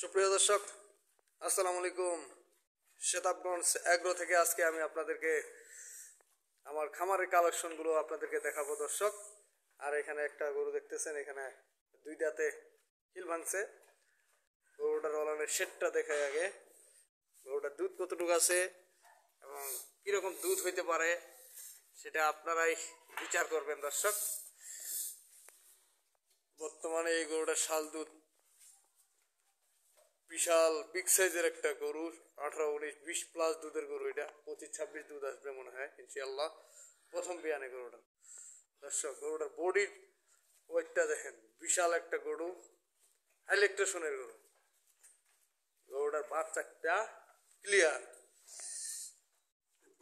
সুপ্রিয় দর্শক, আসসালামু আলাইকুম। শেতাবগঞ্জ এগ্রো থেকে আজকে আমি আপনাদেরকে আমার খামারের কালেকশনগুলো আপনাদেরকে দেখাবো দর্শক। আর এখানে একটা গরু দেখতেছেন, এখানে দুই দাঁতে হিল ভাঙছে। গরুটার ওলানের শেডটা দেখায় আগে। গরুটার দুধ কতটুকু আছে এবং কীরকম দুধ হইতে পারে সেটা আপনারাই বিচার করবেন দর্শক। বর্তমানে এই গরুটার শাল দুধ বিশাল বিগ সাইজের একটা গরুর 18, 19, 20 প্লাস দুধের গরু। এটা 25, 26 দুধ আসবে মনে হয় ইনশাআল্লাহ। প্রথম বিয়ানে গরুটা দর্শক, গরুটার বডির ওয়েটটা দেখেন, বিশাল একটা গরু, হাই ল্যাকটেশনের গরু। গরুটার বাচ্চাটা ক্লিয়ার,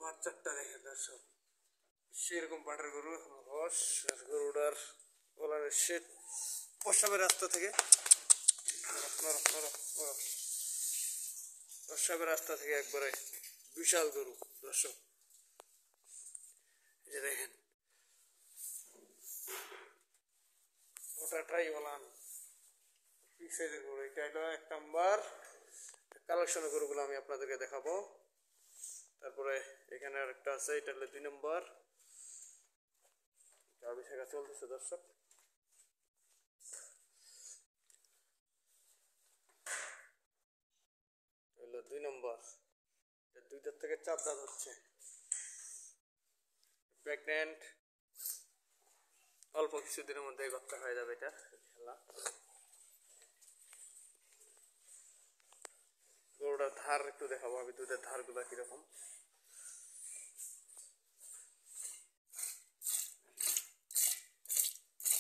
বাচ্চাটা দেখেন দর্শক, সেরকম পাটের গরু। রস গরুটার ওলানের শেড প্রসাবের রাস্তা থেকে প্রসাবের রাস্তা থেকে একবারে বিশাল গরু দর্শক। এই যে দেখেন, ওটাটাই ওলান বিগ সাইজের গরু। এটা হলো 1 নাম্বার কালেকশনের গরুগুলো আমি আপনাদেরকে দেখাবো। তারপরে এখানে আরেকটা আছে, এটা হলো 2 নম্বর। গাভী শেখা চলতেছে দর্শক। হলো 2 নম্বর, এটা 2 দাঁত থেকে 4 দাঁত হচ্ছে, প্রেগনেন্ট। অল্প কিছুদিনের মধ্যে বাচ্চা হয়ে যাবে এটা খেলা। গরুটার ধার একটু দেখাবো আমি, দুধের ধার গুলা কিরকম।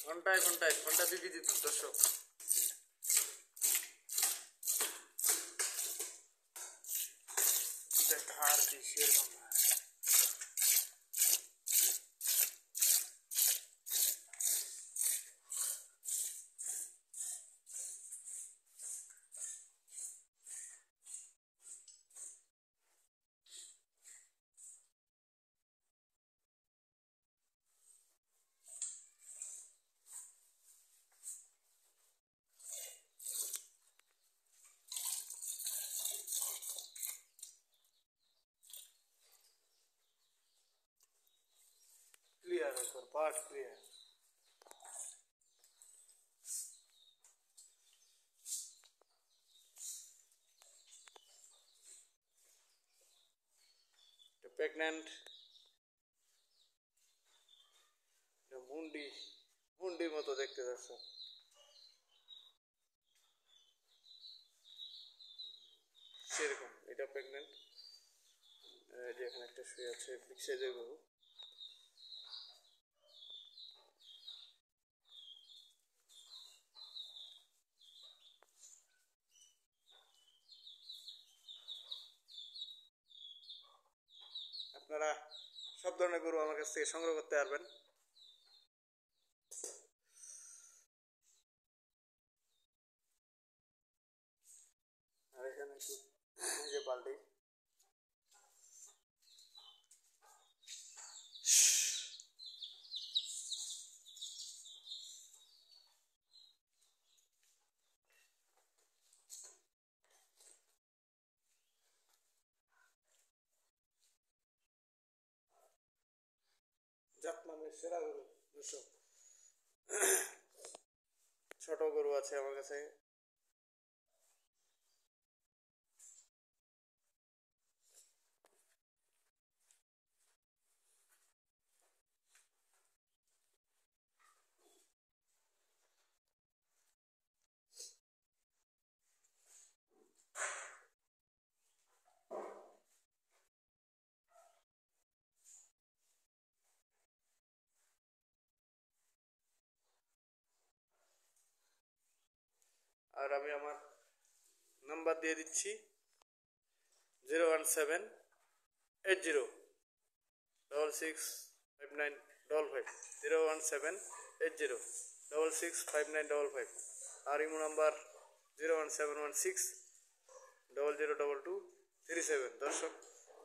ঘন্টায় 2 কেজি দুধ দর্শক। দুধের ধার কি সেরকম না। ক্লিয়ার একবার, পার্ট ক্লিয়ার। প্রেগনেন্ট, মুন্ডি মুন্ডির মতো দেখতে যাচ্ছে সেরকম। এটা প্রেগনেন্ট। যে এখানে একটা শুয়ে আছে বিগ সাইজের গরু। আপনারা সব ধরনের গরু আমার কাছ থেকে সংগ্রহ করতে পারবেন। আর এখানে যে বালতি, জাতমানের সেরা গরু দর্শক। ছোট গরু আছে আমার কাছে। আর আমি আমার নাম্বার দিয়ে দিচ্ছি, 01780665955, 01780665955। আর ইমো নাম্বার 01716002237। দর্শক,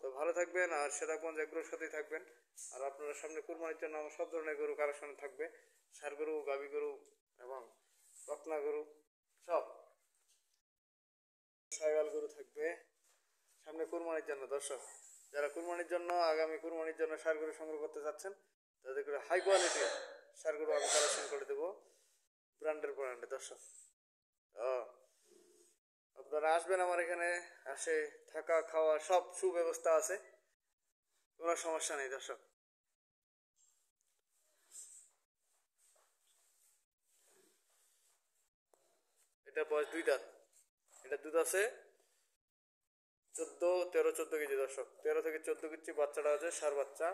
তো ভালো থাকবেন আর শেতাবগঞ্জ এগ্রোর সাথেই থাকবেন। আর আপনারা সামনে কুরবানির জন্য আমার সব ধরনের গরু কালেকশনে থাকবে, ষাঁড় গরু, গাভী গরু এবং বকনা গরু সব। থাকবে সামনে কুরবানির জন্য। দর্শক যারা কুরবানির জন্য আগামী কুরবানির জন্য ষাঁড় গরু সংগ্রহ করতে চাচ্ছেন তাদের করে হাই কোয়ালিটির ষাঁড় গরু আমি কালেকশন করে দেবো ব্র্যান্ডে। দর্শক আপনারা আসবেন আমার এখানে, আসে থাকা খাওয়া সব সুব্যবস্থা আছে, কোনো সমস্যা নেই। দর্শক এটা বয়স 2 দাঁত, এটা দুধ আছে 13-14 কেজি। দর্শক 13 থেকে 14 কেজি বাচ্চাটা আছে, ষাঁড় বাচ্চা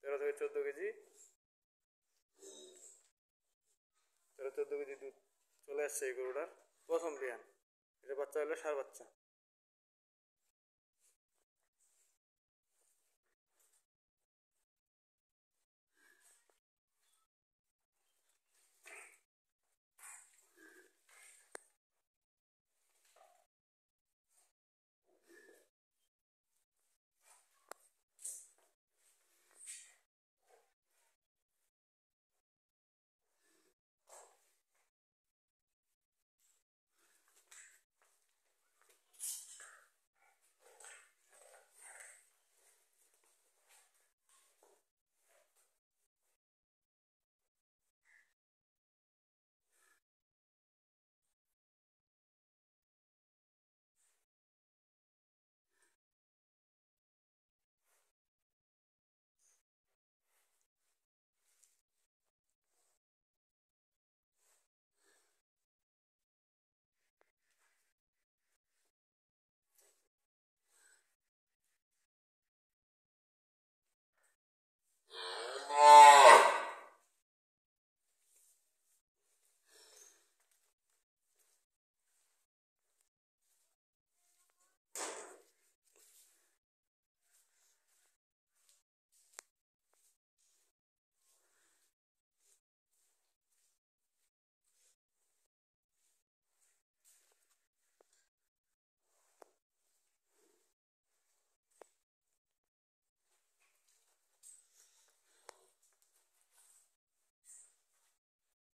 13 থেকে 14 কেজি। 13-14 কেজি দুধ চলে আসছে এই গরুটার প্রথম বিয়ান। এটা বাচ্চা হলে ষাঁড় বাচ্চা।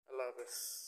আল্লাহ হাফেজ।